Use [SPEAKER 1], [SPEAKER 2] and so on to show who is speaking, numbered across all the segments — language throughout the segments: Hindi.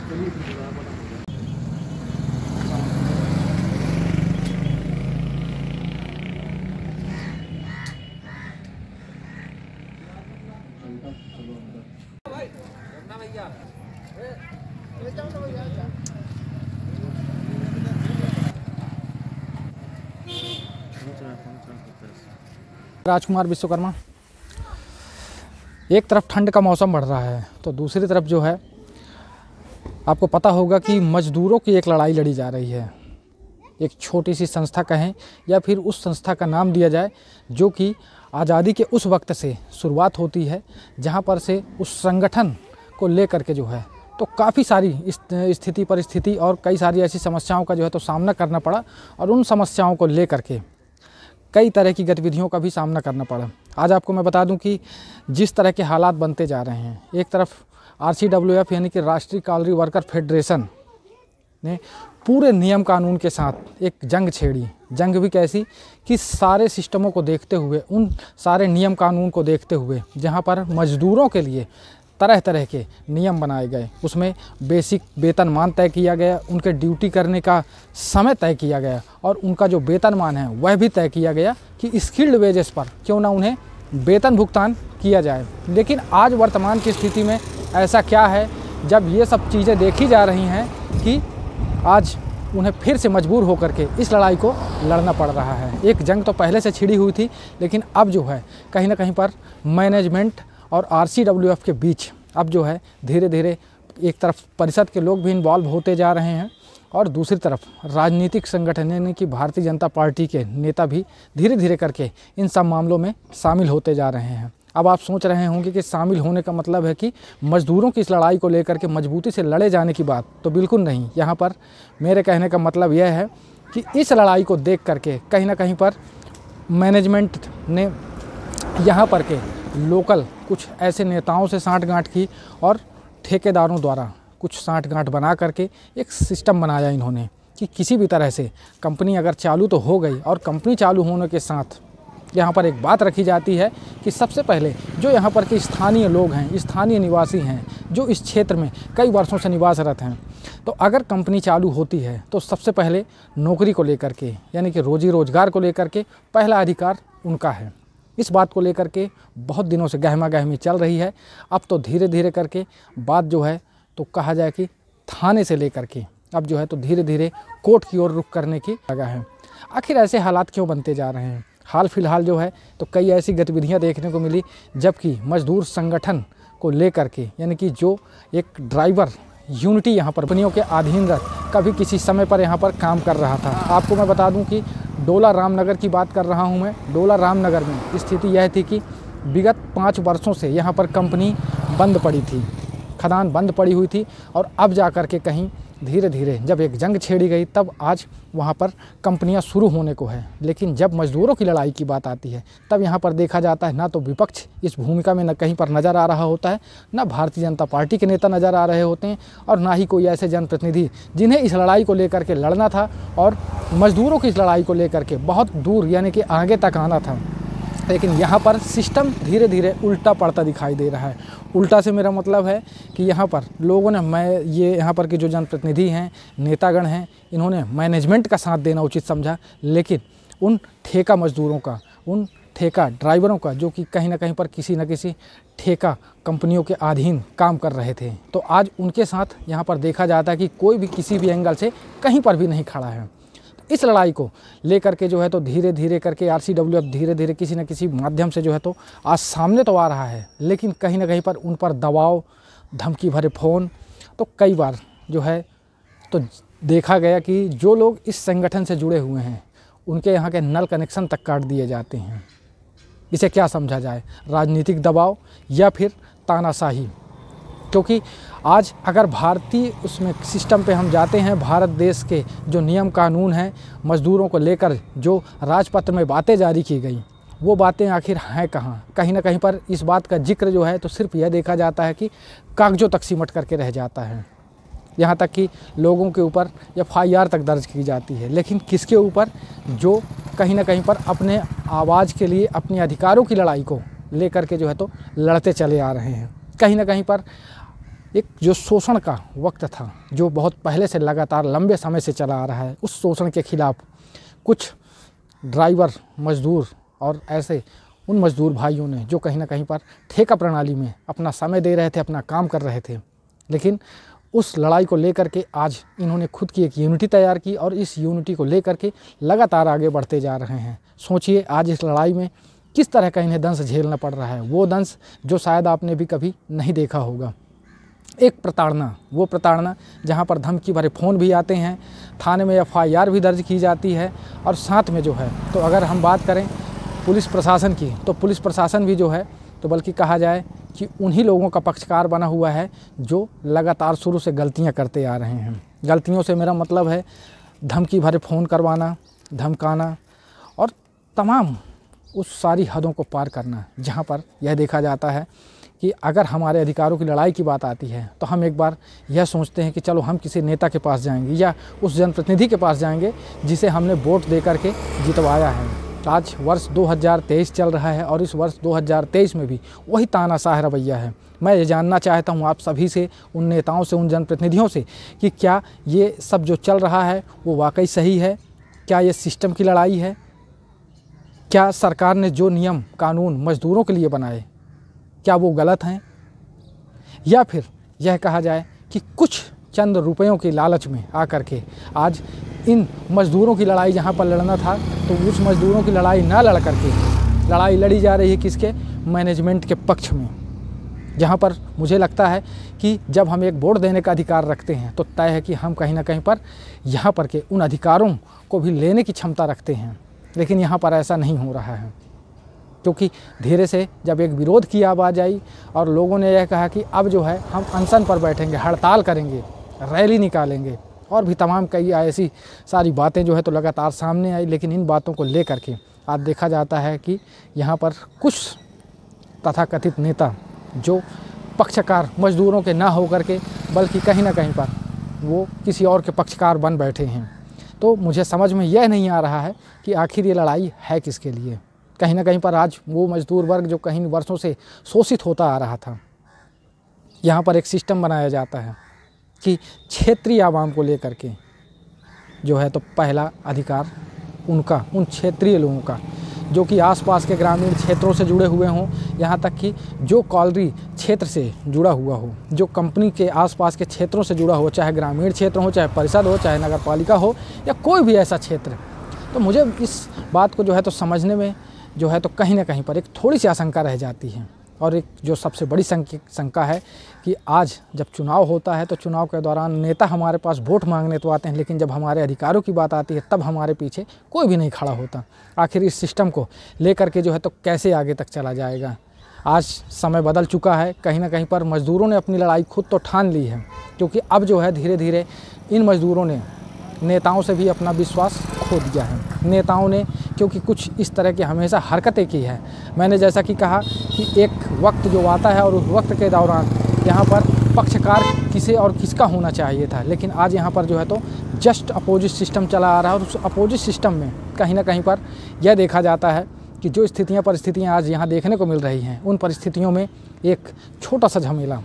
[SPEAKER 1] राजकुमार विश्वकर्मा। एक तरफ ठंड का मौसम बढ़ रहा है तो दूसरी तरफ जो है आपको पता होगा कि मजदूरों की एक लड़ाई लड़ी जा रही है। एक छोटी सी संस्था कहें या फिर उस संस्था का नाम दिया जाए जो कि आज़ादी के उस वक्त से शुरुआत होती है जहां पर से उस संगठन को लेकर के जो है तो काफ़ी सारी स्थिति परिस्थिति और कई सारी ऐसी समस्याओं का जो है तो सामना करना पड़ा और उन समस्याओं को लेकर के कई तरह की गतिविधियों का भी सामना करना पड़ा। आज आपको मैं बता दूं कि जिस तरह के हालात बनते जा रहे हैं, एक तरफ RCWF यानी कि राष्ट्रीय कालरी वर्कर फेडरेशन ने पूरे नियम कानून के साथ एक जंग छेड़ी। जंग भी कैसी कि सारे सिस्टमों को देखते हुए, उन सारे नियम कानून को देखते हुए जहां पर मजदूरों के लिए तरह तरह के नियम बनाए गए, उसमें बेसिक वेतनमान तय किया गया, उनके ड्यूटी करने का समय तय किया गया और उनका जो वेतनमान है वह भी तय किया गया कि स्किल्ड वेजेस पर क्यों ना उन्हें वेतन भुगतान किया जाए। लेकिन आज वर्तमान की स्थिति में ऐसा क्या है, जब ये सब चीज़ें देखी जा रही हैं कि आज उन्हें फिर से मजबूर होकर के इस लड़ाई को लड़ना पड़ रहा है। एक जंग तो पहले से छिड़ी हुई थी, लेकिन अब जो है कहीं ना कहीं पर मैनेजमेंट और RCWF के बीच अब जो है धीरे धीरे एक तरफ परिषद के लोग भी इन्वॉल्व होते जा रहे हैं और दूसरी तरफ राजनीतिक संगठन यानी कि भारतीय जनता पार्टी के नेता भी धीरे धीरे करके इन सब मामलों में शामिल होते जा रहे हैं। अब आप सोच रहे होंगे कि शामिल होने का मतलब है कि मजदूरों की इस लड़ाई को लेकर के मजबूती से लड़े जाने की बात, तो बिल्कुल नहीं। यहाँ पर मेरे कहने का मतलब यह है कि इस लड़ाई को देख करके कहीं ना कहीं पर मैनेजमेंट ने यहाँ पर के लोकल कुछ ऐसे नेताओं से साँठ-गाँठ की और ठेकेदारों द्वारा कुछ साँठ-गाँठ बना करके एक सिस्टम बनाया इन्होंने कि किसी भी तरह से कंपनी अगर चालू तो हो गई और कंपनी चालू होने के साथ यहाँ पर एक बात रखी जाती है कि सबसे पहले जो यहाँ पर के स्थानीय लोग हैं, स्थानीय निवासी हैं, जो इस क्षेत्र में कई वर्षों से निवासरत हैं, तो अगर कंपनी चालू होती है तो सबसे पहले नौकरी को लेकर के यानी कि रोजी रोजगार को लेकर के पहला अधिकार उनका है। इस बात को लेकर के बहुत दिनों से गहमा गहमी चल रही है। अब तो धीरे धीरे करके बात जो है तो कहा जाए कि थाने से लेकर के अब जो है तो धीरे धीरे कोर्ट की ओर रुख करने की जगह है। आखिर ऐसे हालात क्यों बनते जा रहे हैं? हाल फिलहाल जो है तो कई ऐसी गतिविधियां देखने को मिली जबकि मजदूर संगठन को लेकर के यानी कि जो एक ड्राइवर यूनिटी यहाँ पर कंपनियों के अधीन रह कभी किसी समय पर यहाँ पर काम कर रहा था। आपको मैं बता दूं कि डोला रामनगर की बात कर रहा हूँ मैं। डोला रामनगर में स्थिति यह थी कि विगत 5 वर्षों से यहाँ पर कंपनी बंद पड़ी थी, खदान बंद पड़ी हुई थी और अब जा कर के कहीं धीरे धीरे जब एक जंग छेड़ी गई तब आज वहाँ पर कंपनियाँ शुरू होने को है। लेकिन जब मजदूरों की लड़ाई की बात आती है तब यहाँ पर देखा जाता है ना तो विपक्ष इस भूमिका में न कहीं पर नज़र आ रहा होता है, ना भारतीय जनता पार्टी के नेता नज़र आ रहे होते हैं और ना ही कोई ऐसे जनप्रतिनिधि जिन्हें इस लड़ाई को लेकर के लड़ना था और मजदूरों की इस लड़ाई को लेकर के बहुत दूर यानी कि आगे तक आना था। लेकिन यहाँ पर सिस्टम धीरे धीरे उल्टा पड़ता दिखाई दे रहा है। उल्टा से मेरा मतलब है कि यहाँ पर लोगों ने ये यहाँ पर के जो जनप्रतिनिधि हैं, नेतागण हैं, इन्होंने मैनेजमेंट का साथ देना उचित समझा, लेकिन उन ठेका मजदूरों का, उन ठेका ड्राइवरों का जो कि कहीं ना कहीं पर किसी न किसी ठेका कंपनियों के अधीन काम कर रहे थे, तो आज उनके साथ यहाँ पर देखा जाता है कि कोई भी किसी भी एंगल से कहीं पर भी नहीं खड़ा है। इस लड़ाई को लेकर के जो है तो धीरे धीरे करके RCWF धीरे धीरे किसी न किसी माध्यम से जो है तो आज सामने तो आ रहा है, लेकिन कहीं ना कहीं पर उन पर दबाव, धमकी भरे फ़ोन तो कई बार जो है तो देखा गया कि जो लोग इस संगठन से जुड़े हुए हैं उनके यहाँ के नल कनेक्शन तक काट दिए जाते हैं। इसे क्या समझा जाए, राजनीतिक दबाव या फिर तानाशाही? क्योंकि आज अगर भारतीय उसमें सिस्टम पे हम जाते हैं, भारत देश के जो नियम कानून हैं मज़दूरों को लेकर जो राजपत्र में बातें जारी की गई, वो बातें आखिर हैं कहाँ? कहीं ना कहीं पर इस बात का जिक्र जो है तो सिर्फ यह देखा जाता है कि कागज़ों तक सिमट करके रह जाता है। यहाँ तक कि लोगों के ऊपर FIR तक दर्ज की जाती है, लेकिन किसके ऊपर? जो कहीं ना कहीं पर अपने आवाज़ के लिए, अपने अधिकारों की लड़ाई को लेकर के जो है तो लड़ते चले आ रहे हैं। कहीं ना कहीं पर एक जो शोषण का वक्त था, जो बहुत पहले से लगातार लंबे समय से चला आ रहा है, उस शोषण के खिलाफ कुछ ड्राइवर मजदूर और ऐसे उन मजदूर भाइयों ने जो कहीं ना कहीं पर ठेका प्रणाली में अपना समय दे रहे थे, अपना काम कर रहे थे, लेकिन उस लड़ाई को लेकर के आज इन्होंने खुद की एक यूनिटी तैयार की और इस यूनिटी को लेकर के लगातार आगे बढ़ते जा रहे हैं। सोचिए आज इस लड़ाई में किस तरह का इन्हें दंश झेलना पड़ रहा है, वो दंश जो शायद आपने भी कभी नहीं देखा होगा। एक प्रताड़ना, वो प्रताड़ना जहाँ पर धमकी भरे फ़ोन भी आते हैं, थाने में FIR भी दर्ज की जाती है, और साथ में जो है तो अगर हम बात करें पुलिस प्रशासन की, तो पुलिस प्रशासन भी जो है तो बल्कि कहा जाए कि उन्हीं लोगों का पक्षकार बना हुआ है जो लगातार शुरू से गलतियां करते आ रहे हैं। गलतियों से मेरा मतलब है धमकी भरे फ़ोन करवाना, धमकाना और तमाम उस सारी हदों को पार करना, जहां पर यह देखा जाता है कि अगर हमारे अधिकारों की लड़ाई की बात आती है तो हम एक बार यह सोचते हैं कि चलो हम किसी नेता के पास जाएंगे या उस जनप्रतिनिधि के पास जाएंगे जिसे हमने वोट दे करके जितवाया है। आज वर्ष 2023 चल रहा है और इस वर्ष 2023 में भी वही तानाशाह रवैया है। मैं ये जानना चाहता हूँ आप सभी से, उन नेताओं से, उन जनप्रतिनिधियों से कि क्या ये सब जो चल रहा है वो वाकई सही है? क्या ये सिस्टम की लड़ाई है? क्या सरकार ने जो नियम कानून मजदूरों के लिए बनाए क्या वो गलत हैं? या फिर यह कहा जाए कि कुछ चंद रुपयों के लालच में आकर के आज इन मज़दूरों की लड़ाई जहां पर लड़ना था तो उस मज़दूरों की लड़ाई ना लड़ करके लड़ाई लड़ी जा रही है किसके? मैनेजमेंट के पक्ष में। जहां पर मुझे लगता है कि जब हम एक वोट देने का अधिकार रखते हैं तो तय है कि हम कहीं ना कहीं पर यहाँ पर के उन अधिकारों को भी लेने की क्षमता रखते हैं, लेकिन यहाँ पर ऐसा नहीं हो रहा है। क्योंकि धीरे से जब एक विरोध की आवाज़ आई और लोगों ने यह कहा कि अब जो है हम अनशन पर बैठेंगे, हड़ताल करेंगे, रैली निकालेंगे और भी तमाम कई ऐसी सारी बातें जो है तो लगातार सामने आई, लेकिन इन बातों को लेकर के आज देखा जाता है कि यहाँ पर कुछ तथाकथित नेता जो पक्षकार मजदूरों के ना होकर के बल्कि कहीं ना कहीं पर वो किसी और के पक्षकार बन बैठे हैं। तो मुझे समझ में यह नहीं आ रहा है कि आखिर ये लड़ाई है किसके लिए। कहीं ना कहीं पर आज वो मजदूर वर्ग जो कहीं वर्षों से शोषित होता आ रहा था, यहाँ पर एक सिस्टम बनाया जाता है कि क्षेत्रीय आवाम को लेकर के जो है तो पहला अधिकार उनका, उन क्षेत्रीय लोगों का जो कि आसपास के ग्रामीण क्षेत्रों से जुड़े हुए हों, यहाँ तक कि जो कॉलोनी क्षेत्र से जुड़ा हुआ हो, जो कंपनी के आसपास के क्षेत्रों से जुड़ा हो, चाहे ग्रामीण क्षेत्र हो, चाहे परिषद हो, चाहे नगर पालिका हो या कोई भी ऐसा क्षेत्र। तो मुझे इस बात को जो है तो समझने में जो है तो कहीं ना कहीं पर एक थोड़ी सी आशंका रह जाती है। और एक जो सबसे बड़ी शंका है कि आज जब चुनाव होता है तो चुनाव के दौरान नेता हमारे पास वोट मांगने तो आते हैं, लेकिन जब हमारे अधिकारों की बात आती है तब हमारे पीछे कोई भी नहीं खड़ा होता। आखिर इस सिस्टम को लेकर के जो है तो कैसे आगे तक चला जाएगा? आज समय बदल चुका है, कहीं ना कहीं पर मज़दूरों ने अपनी लड़ाई खुद तो ठान ली है, क्योंकि अब जो है धीरे धीरे इन मज़दूरों ने नेताओं से भी अपना विश्वास खो दिया है। नेताओं ने क्योंकि कुछ इस तरह की हमेशा हरकतें की है। मैंने जैसा कि कहा कि एक वक्त जो आता है और उस वक्त के दौरान यहाँ पर पक्षकार किसे और किसका होना चाहिए था, लेकिन आज यहाँ पर जो है तो जस्ट अपोजिट सिस्टम चला आ रहा है। और उस अपोजिट सिस्टम में कहीं ना कहीं पर यह देखा जाता है कि जो परिस्थितियाँ आज यहाँ देखने को मिल रही हैं, उन परिस्थितियों में एक छोटा सा झमेला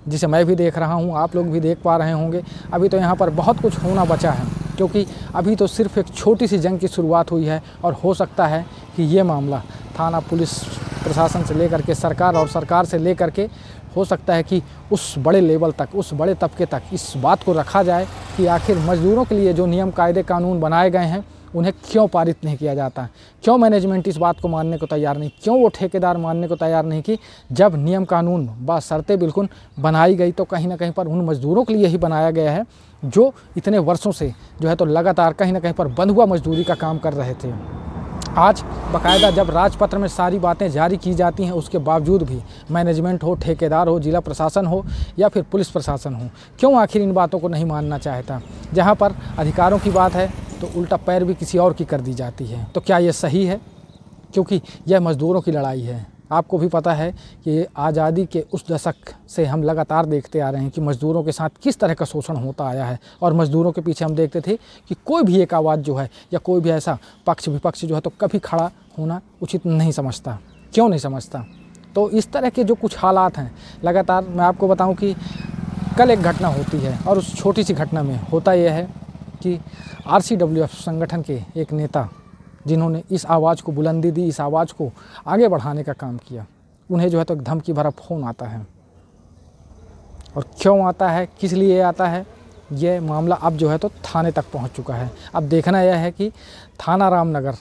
[SPEAKER 1] जिसे मैं भी देख रहा हूँ, आप लोग भी देख पा रहे होंगे। अभी तो यहाँ पर बहुत कुछ होना बचा है, क्योंकि अभी तो सिर्फ एक छोटी सी जंग की शुरुआत हुई है और हो सकता है कि ये मामला थाना, पुलिस प्रशासन से लेकर के सरकार और सरकार से लेकर के हो सकता है कि उस बड़े लेवल तक, उस बड़े तबके तक इस बात को रखा जाए कि आखिर मज़दूरों के लिए जो नियम कायदे कानून बनाए गए हैं उन्हें क्यों पारित नहीं किया जाता, क्यों मैनेजमेंट इस बात को मानने को तैयार नहीं, क्यों वो ठेकेदार मानने को तैयार नहीं कि जब नियम कानून व शर्तें बिल्कुल बनाई गई तो कहीं ना कहीं पर उन मज़दूरों के लिए ही बनाया गया है जो इतने वर्षों से जो है तो लगातार कहीं ना कहीं पर बंद हुआ मजदूरी का काम कर रहे थे। आज बाकायदा जब राजपत्र में सारी बातें जारी की जाती हैं उसके बावजूद भी मैनेजमेंट हो, ठेकेदार हो, जिला प्रशासन हो या फिर पुलिस प्रशासन हो, क्यों आखिर इन बातों को नहीं मानना चाहता? जहां पर अधिकारों की बात है तो उल्टा पैर भी किसी और की कर दी जाती है। तो क्या ये सही है? क्योंकि यह मज़दूरों की लड़ाई है। आपको भी पता है कि आज़ादी के उस दशक से हम लगातार देखते आ रहे हैं कि मज़दूरों के साथ किस तरह का शोषण होता आया है, और मज़दूरों के पीछे हम देखते थे कि कोई भी एक आवाज़ जो है या कोई भी ऐसा पक्ष विपक्ष जो है तो कभी खड़ा होना उचित नहीं समझता। क्यों नहीं समझता? तो इस तरह के जो कुछ हालात हैं लगातार, मैं आपको बताऊं कि कल एक घटना होती है और उस छोटी सी घटना में होता यह है कि RCWF संगठन के एक नेता जिन्होंने इस आवाज़ को बुलंदी दी, इस आवाज़ को आगे बढ़ाने का काम किया, उन्हें जो है तो एक धमकी भरा फ़ोन आता है। और क्यों आता है, किस लिए आता है, ये मामला अब जो है तो थाने तक पहुंच चुका है। अब देखना यह है कि थाना रामनगर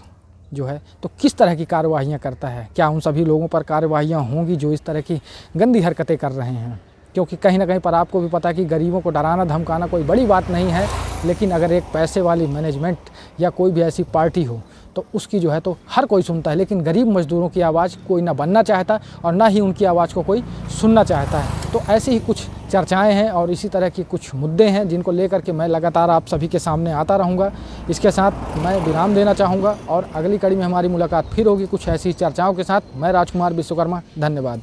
[SPEAKER 1] जो है तो किस तरह की कार्रवाइयाँ करता है। क्या उन सभी लोगों पर कार्रवाइयाँ होंगी जो इस तरह की गंदी हरकतें कर रहे हैं, क्योंकि कहीं ना कहीं पर आपको भी पता है कि गरीबों को डराना धमकाना कोई बड़ी बात नहीं है, लेकिन अगर एक पैसे वाली मैनेजमेंट या कोई भी ऐसी पार्टी हो तो उसकी जो है तो हर कोई सुनता है, लेकिन गरीब मजदूरों की आवाज़ कोई ना बनना चाहता और ना ही उनकी आवाज़ को कोई सुनना चाहता है। तो ऐसी ही कुछ चर्चाएं हैं और इसी तरह की कुछ मुद्दे हैं जिनको लेकर के मैं लगातार आप सभी के सामने आता रहूँगा। इसके साथ मैं विराम देना चाहूँगा और अगली कड़ी में हमारी मुलाकात फिर होगी कुछ ऐसी चर्चाओं के साथ। मैं राजकुमार विश्वकर्मा, धन्यवाद।